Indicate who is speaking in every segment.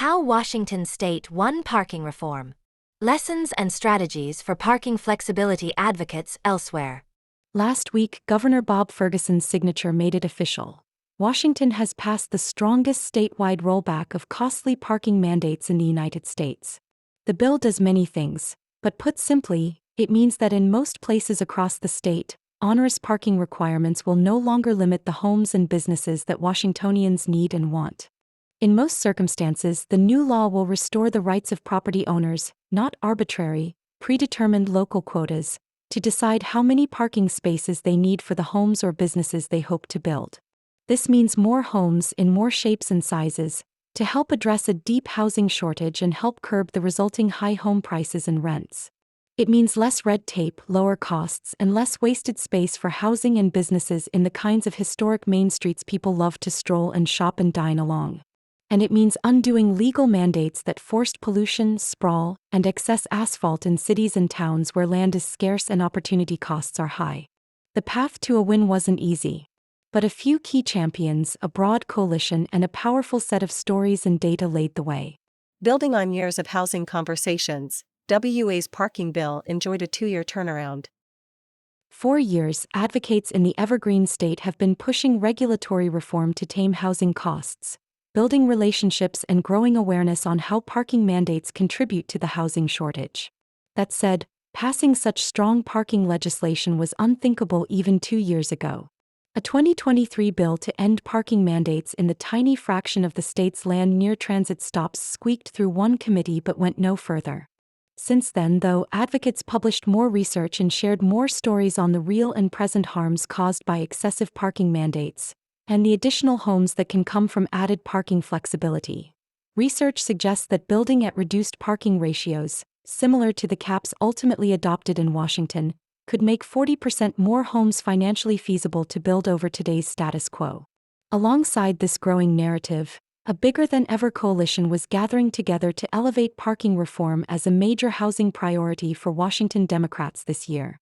Speaker 1: How Washington State won parking reform. Lessons and strategies for parking flexibility advocates elsewhere.
Speaker 2: Last week, Governor Bob Ferguson's signature made it official. Washington has passed the strongest statewide rollback of costly parking mandates in the United States. The bill does many things, but put simply, it means that in most places across the state, onerous parking requirements will no longer limit the homes and businesses that Washingtonians need and want. In most circumstances, the new law will restore the rights of property owners, not arbitrary, predetermined local quotas, to decide how many parking spaces they need for the homes or businesses they hope to build. This means more homes in more shapes and sizes, to help address a deep housing shortage and help curb the resulting high home prices and rents. It means less red tape, lower costs, and less wasted space for housing and businesses in the kinds of historic main streets people love to stroll and shop and dine along. And it means undoing legal mandates that forced pollution, sprawl, and excess asphalt in cities and towns where land is scarce and opportunity costs are high. The path to a win wasn't easy. But a few key champions, a broad coalition, and a powerful set of stories and data laid the way.
Speaker 3: Building on years of housing conversations, WA's parking bill enjoyed a 2-year turnaround.
Speaker 2: 4 years, advocates in the Evergreen State have been pushing regulatory reform to tame housing costs, building relationships and growing awareness on how parking mandates contribute to the housing shortage. That said, passing such strong parking legislation was unthinkable even 2 years ago. A 2023 bill to end parking mandates in the tiny fraction of the state's land near transit stops squeaked through one committee but went no further. Since then, though, advocates published more research and shared more stories on the real and present harms caused by excessive parking mandates, and the additional homes that can come from added parking flexibility. Research suggests that building at reduced parking ratios, similar to the caps ultimately adopted in Washington, could make 40% more homes financially feasible to build over today's status quo. Alongside this growing narrative, a bigger-than-ever coalition was gathering together to elevate parking reform as a major housing priority for Washington Democrats this year.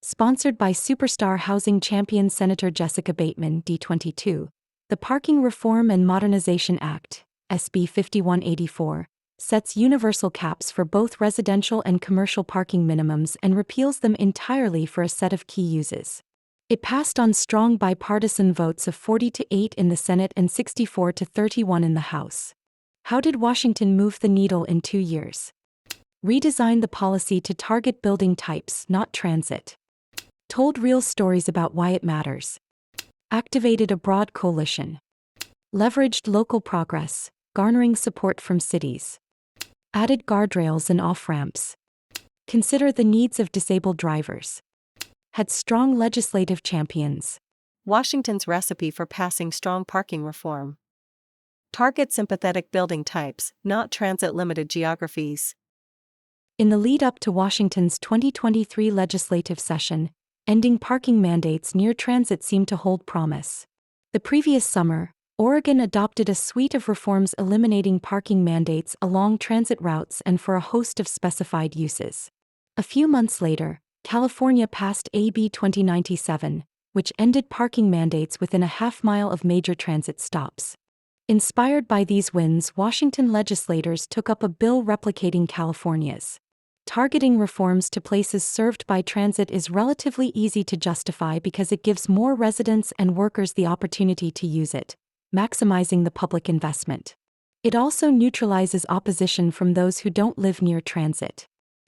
Speaker 2: Sponsored by superstar housing champion Senator Jessica Bateman, D22, the Parking Reform and Modernization Act, SB 5184, sets universal caps for both residential and commercial parking minimums and repeals them entirely for a set of key uses. It passed on strong bipartisan votes of 40-8 in the Senate and 64-31 in the House. How did Washington move the needle in 2 years? Redesigned the policy to target building types, not transit. Told real stories about why it matters. Activated a broad coalition. Leveraged local progress, garnering support from cities. Added guardrails and off-ramps. Consider the needs of disabled drivers. Had strong legislative champions.
Speaker 3: Washington's recipe for passing strong parking reform. Target sympathetic building types, not transit-limited geographies.
Speaker 2: In the lead-up to Washington's 2023 legislative session, ending parking mandates near transit seemed to hold promise. The previous summer, Oregon adopted a suite of reforms eliminating parking mandates along transit routes and for a host of specified uses. A few months later, California passed AB 2097, which ended parking mandates within a half-mile of major transit stops. Inspired by these wins, Washington legislators took up a bill replicating California's. Targeting reforms to places served by transit is relatively easy to justify because it gives more residents and workers the opportunity to use it, maximizing the public investment. It also neutralizes opposition from those who don't live near transit.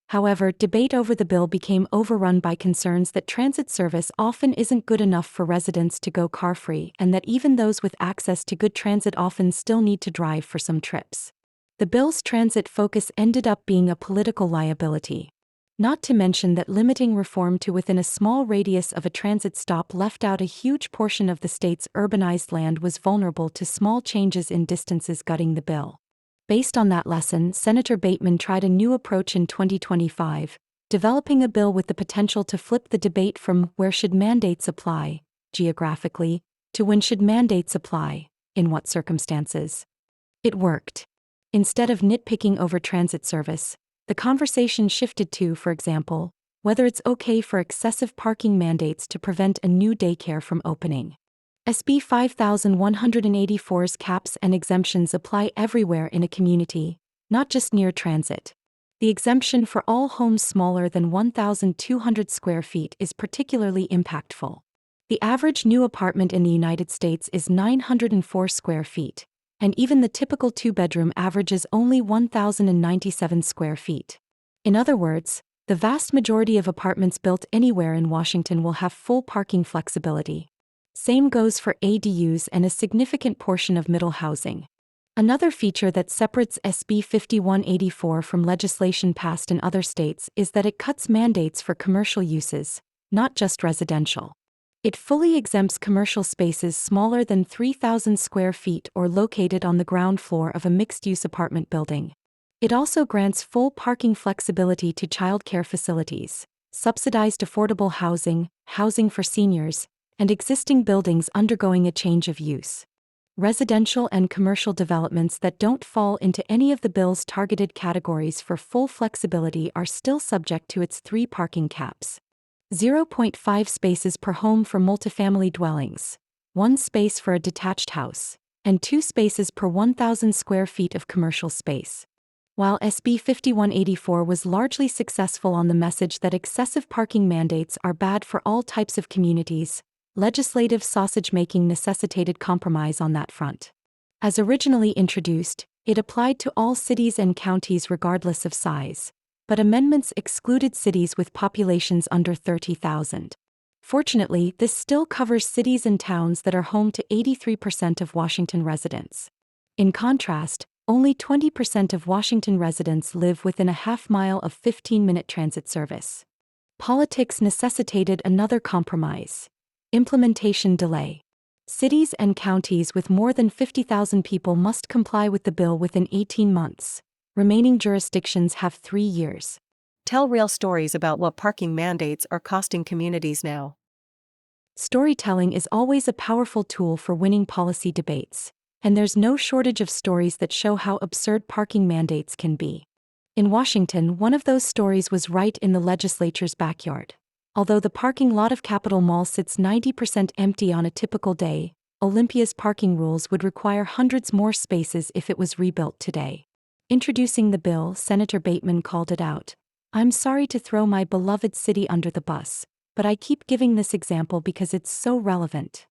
Speaker 2: However, debate over the bill became overrun by concerns that transit service often isn't good enough for residents to go car-free and that even those with access to good transit often still need to drive for some trips. The bill's transit focus ended up being a political liability. Not to mention that limiting reform to within a small radius of a transit stop left out a huge portion of the state's urbanized land was vulnerable to small changes in distances gutting the bill. Based on that lesson, Senator Bateman tried a new approach in 2025, developing a bill with the potential to flip the debate from where should mandates apply, geographically, to when should mandates apply, in what circumstances. It worked. Instead of nitpicking over transit service, the conversation shifted to, for example, whether it's okay for excessive parking mandates to prevent a new daycare from opening. SB 5184's caps and exemptions apply everywhere in a community, not just near transit. The exemption for all homes smaller than 1,200 square feet is particularly impactful. The average new apartment in the United States is 904 square feet, and even the typical two-bedroom averages only 1,097 square feet. In other words, the vast majority of apartments built anywhere in Washington will have full parking flexibility. Same goes for ADUs and a significant portion of middle housing. Another feature that separates SB 5184 from legislation passed in other states is that it cuts mandates for commercial uses, not just residential. It fully exempts commercial spaces smaller than 3,000 square feet or located on the ground floor of a mixed-use apartment building. It also grants full parking flexibility to childcare facilities, subsidized affordable housing, housing for seniors, and existing buildings undergoing a change of use. Residential and commercial developments that don't fall into any of the bill's targeted categories for full flexibility are still subject to its 3 parking caps. 0.5 spaces per home for multifamily dwellings, 1 space for a detached house, and 2 spaces per 1,000 square feet of commercial space. While SB 5184 was largely successful on the message that excessive parking mandates are bad for all types of communities, legislative sausage-making necessitated compromise on that front. As originally introduced, it applied to all cities and counties regardless of size, but amendments excluded cities with populations under 30,000. Fortunately, this still covers cities and towns that are home to 83% of Washington residents. In contrast, only 20% of Washington residents live within a half-mile of 15-minute transit service. Politics necessitated another compromise: implementation delay. Cities and counties with more than 50,000 people must comply with the bill within 18 months. Remaining jurisdictions have 3 years.
Speaker 3: Tell real stories about what parking mandates are costing communities now.
Speaker 2: Storytelling is always a powerful tool for winning policy debates, and there's no shortage of stories that show how absurd parking mandates can be. In Washington, one of those stories was right in the legislature's backyard. Although the parking lot of Capitol Mall sits 90% empty on a typical day, Olympia's parking rules would require hundreds more spaces if it was rebuilt today. Introducing the bill, Senator Bateman called it out. "I'm sorry to throw my beloved city under the bus, but I keep giving this example because it's so relevant."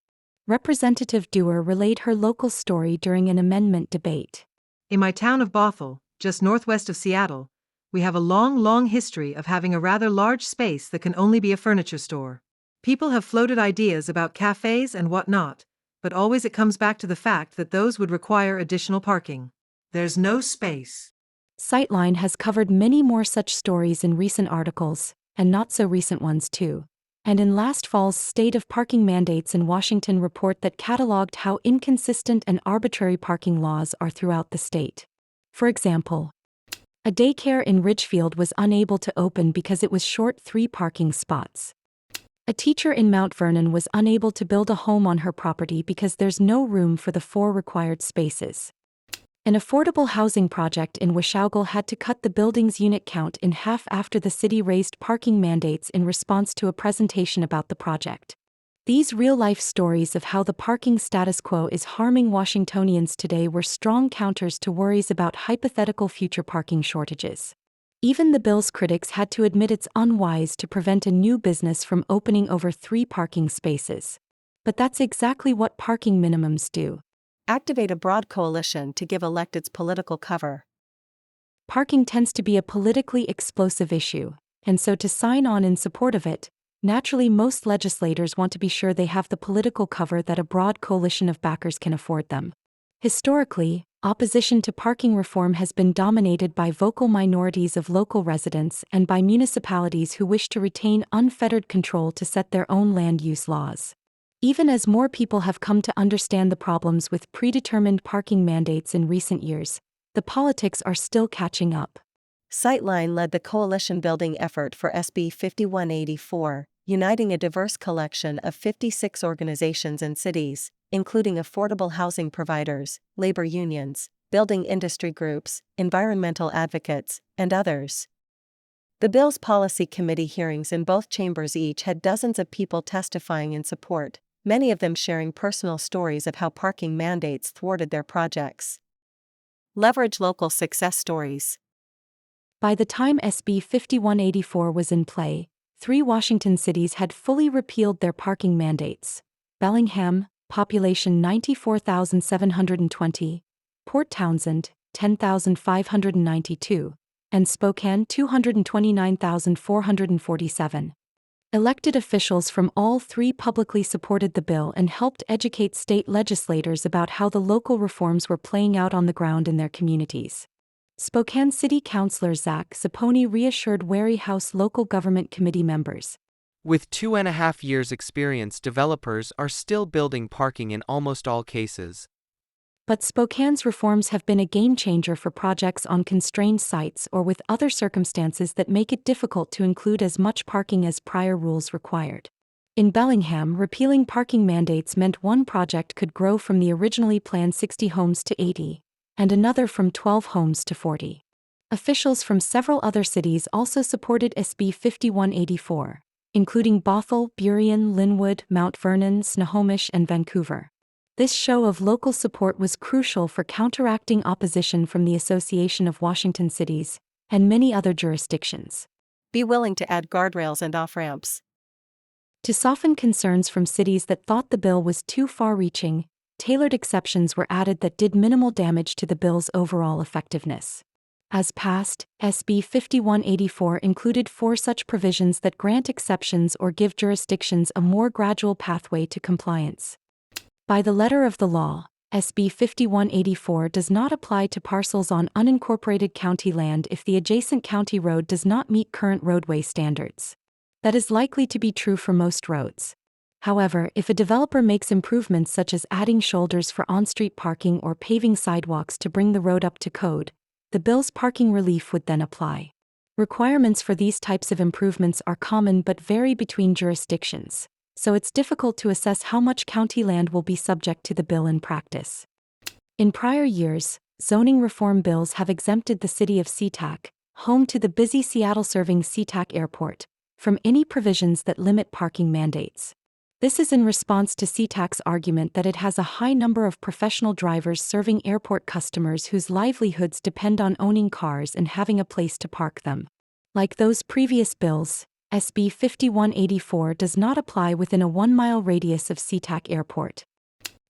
Speaker 2: Representative Dewar relayed her local story during an amendment debate.
Speaker 4: In my town of Bothell, just northwest of Seattle, we have a long history of having a rather large space that can only be a furniture store. People have floated ideas about cafes and whatnot, but always it comes back to the fact that those would require additional parking. There's no space.
Speaker 2: Sightline has covered many more such stories in recent articles, and not so recent ones too. And in last fall's State of Parking Mandates in Washington report that cataloged how inconsistent and arbitrary parking laws are throughout the state. For example, a daycare in Ridgefield was unable to open because it was short 3 parking spots. A teacher in Mount Vernon was unable to build a home on her property because there's no room for the 4 required spaces. An affordable housing project in Washougal had to cut the building's unit count in half after the city raised parking mandates in response to a presentation about the project. These real-life stories of how the parking status quo is harming Washingtonians today were strong counters to worries about hypothetical future parking shortages. Even the bill's critics had to admit it's unwise to prevent a new business from opening over 3 parking spaces. But that's exactly what parking minimums do.
Speaker 3: Activate a broad coalition to give electeds political cover.
Speaker 2: Parking tends to be a politically explosive issue, and so to sign on in support of it, naturally most legislators want to be sure they have the political cover that a broad coalition of backers can afford them. Historically, opposition to parking reform has been dominated by vocal minorities of local residents and by municipalities who wish to retain unfettered control to set their own land use laws. Even as more people have come to understand the problems with predetermined parking mandates in recent years, the politics are still catching up.
Speaker 3: Sightline led the coalition-building effort for SB 5184, uniting a diverse collection of 56 organizations and cities, including affordable housing providers, labor unions, building industry groups, environmental advocates, and others. The bill's policy committee hearings in both chambers each had dozens of people testifying in support, many of them sharing personal stories of how parking mandates thwarted their projects. Leverage local success stories.
Speaker 2: By the time SB 5184 was in play, 3 Washington cities had fully repealed their parking mandates: Bellingham, population 94,720, Port Townsend, 10,592, and Spokane, 229,447. Elected officials from all 3 publicly supported the bill and helped educate state legislators about how the local reforms were playing out on the ground in their communities. Spokane City Councilor Zach Zapponi reassured Wary House Local Government Committee members.
Speaker 5: With 2.5 years' experience, developers are still building parking in almost all cases.
Speaker 2: But Spokane's reforms have been a game changer for projects on constrained sites or with other circumstances that make it difficult to include as much parking as prior rules required. In Bellingham, repealing parking mandates meant one project could grow from the originally planned 60 homes to 80, and another from 12 homes to 40. Officials from several other cities also supported SB 5184, including Bothell, Burien, Linwood, Mount Vernon, Snohomish, and Vancouver. This show of local support was crucial for counteracting opposition from the Association of Washington Cities and many other jurisdictions.
Speaker 3: Be willing to add guardrails and off-ramps.
Speaker 2: To soften concerns from cities that thought the bill was too far-reaching, tailored exceptions were added that did minimal damage to the bill's overall effectiveness. As passed, SB 5184 included 4 such provisions that grant exceptions or give jurisdictions a more gradual pathway to compliance. By the letter of the law, SB 5184 does not apply to parcels on unincorporated county land if the adjacent county road does not meet current roadway standards. That is likely to be true for most roads. However, if a developer makes improvements such as adding shoulders for on-street parking or paving sidewalks to bring the road up to code, the bill's parking relief would then apply. Requirements for these types of improvements are common but vary between jurisdictions, so it's difficult to assess how much county land will be subject to the bill in practice. In prior years, zoning reform bills have exempted the city of SeaTac, home to the busy Seattle-serving SeaTac Airport, from any provisions that limit parking mandates. This is in response to SeaTac's argument that it has a high number of professional drivers serving airport customers whose livelihoods depend on owning cars and having a place to park them. Like those previous bills, SB 5184 does not apply within a 1-mile radius of SeaTac Airport.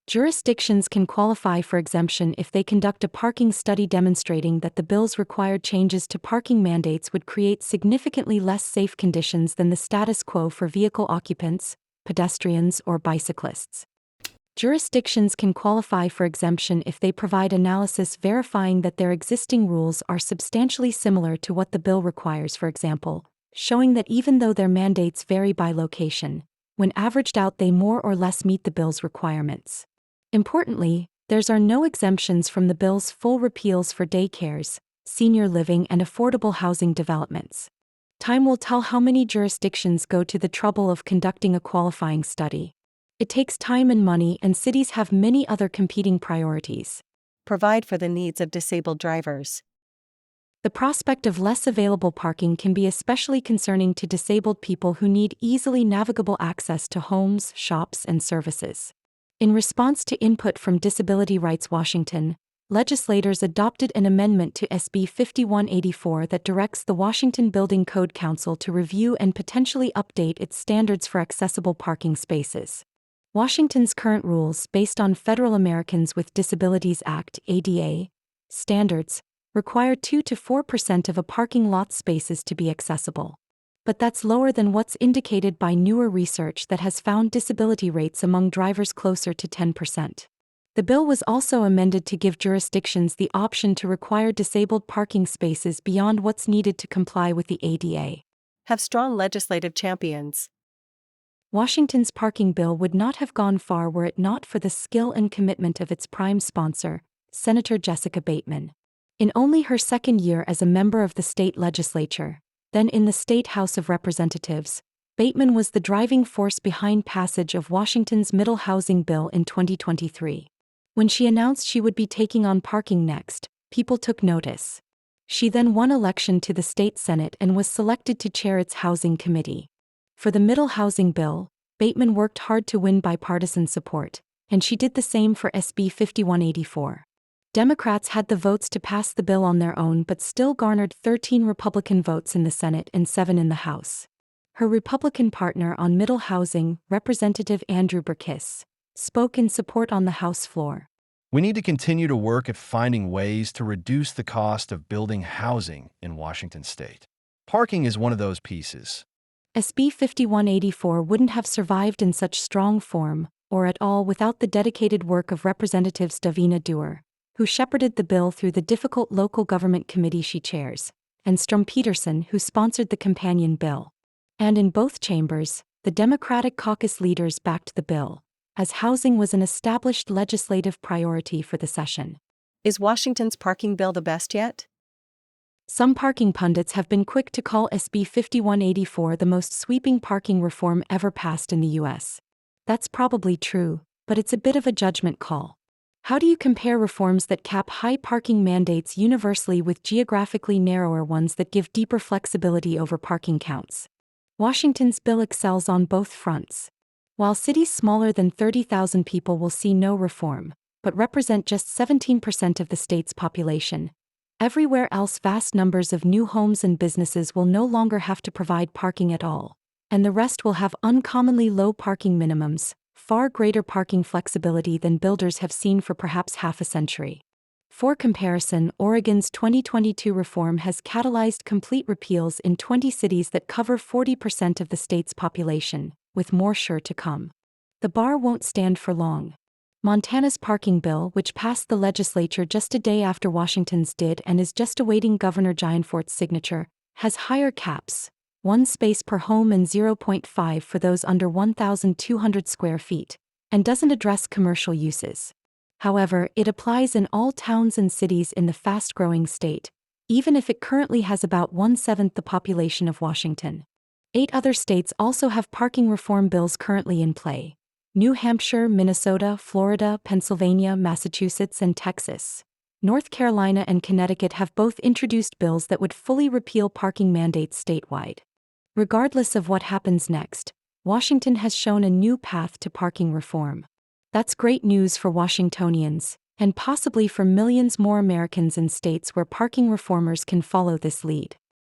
Speaker 2: Jurisdictions can qualify for exemption if they conduct a parking study demonstrating that the bill's required changes to parking mandates would create significantly less safe conditions than the status quo for vehicle occupants, pedestrians, or bicyclists. Jurisdictions can qualify for exemption if they provide analysis verifying that their existing rules are substantially similar to what the bill requires, for example, showing that even though their mandates vary by location, when averaged out they more or less meet the bill's requirements. Importantly, there are no exemptions from the bill's full repeals for daycares, senior living, and affordable housing developments. Time will tell how many jurisdictions go to the trouble of conducting a qualifying study. It takes time and money, and cities have many other competing priorities.
Speaker 3: Provide for the needs of disabled drivers.
Speaker 2: The prospect of less available parking can be especially concerning to disabled people who need easily navigable access to homes, shops, and services. In response to input from Disability Rights Washington, legislators adopted an amendment to SB 5184 that directs the Washington Building Code Council to review and potentially update its standards for accessible parking spaces. Washington's current rules, based on Federal Americans with Disabilities Act (ADA) standards, require 2 to 4% of a parking lot's spaces to be accessible. But that's lower than what's indicated by newer research that has found disability rates among drivers closer to 10%. The bill was also amended to give jurisdictions the option to require disabled parking spaces beyond what's needed to comply with the ADA.
Speaker 3: Have strong legislative champions.
Speaker 2: Washington's parking bill would not have gone far were it not for the skill and commitment of its prime sponsor, Senator Jessica Bateman. In only her second year as a member of the state legislature, then in the State House of Representatives, Bateman was the driving force behind passage of Washington's middle housing bill in 2023. When she announced she would be taking on parking next, people took notice. She then won election to the state Senate and was selected to chair its Housing Committee. For the middle housing bill, Bateman worked hard to win bipartisan support, and she did the same for SB 5184. Democrats had the votes to pass the bill on their own but still garnered 13 Republican votes in the Senate and 7 in the House. Her Republican partner on middle housing, Representative Andrew Burkiss, spoke in support on the House floor.
Speaker 6: We need to continue to work at finding ways to reduce the cost of building housing in Washington state. Parking is one of those pieces.
Speaker 2: SB 5184 wouldn't have survived in such strong form, or at all, without the dedicated work of Representatives Davina Dewar, who shepherded the bill through the difficult local government committee she chairs, and Strom Peterson, who sponsored the companion bill. And in both chambers, the Democratic caucus leaders backed the bill, as housing was an established legislative priority for the session.
Speaker 3: Is Washington's parking bill the best yet?
Speaker 2: Some parking pundits have been quick to call SB 5184 the most sweeping parking reform ever passed in the U.S. That's probably true, but it's a bit of a judgment call. How do you compare reforms that cap high parking mandates universally with geographically narrower ones that give deeper flexibility over parking counts? Washington's bill excels on both fronts. While cities smaller than 30,000 people will see no reform, but represent just 17% of the state's population, everywhere else vast numbers of new homes and businesses will no longer have to provide parking at all, and the rest will have uncommonly low parking minimums, far greater parking flexibility than builders have seen for perhaps half a century. For comparison, Oregon's 2022 reform has catalyzed complete repeals in 20 cities that cover 40% of the state's population, with more sure to come. The bar won't stand for long. Montana's parking bill, which passed the legislature just a day after Washington's did and is just awaiting Governor Gianfort's signature, has higher caps: 1 space per home and 0.5 for those under 1,200 square feet, and doesn't address commercial uses. However, it applies in all towns and cities in the fast-growing state, even if it currently has about 1/7 the population of Washington. 8 other states also have parking reform bills currently in play: New Hampshire, Minnesota, Florida, Pennsylvania, Massachusetts, and Texas. North Carolina and Connecticut have both introduced bills that would fully repeal parking mandates statewide. Regardless of what happens next, Washington has shown a new path to parking reform. That's great news for Washingtonians, and possibly for millions more Americans in states where parking reformers can follow this lead.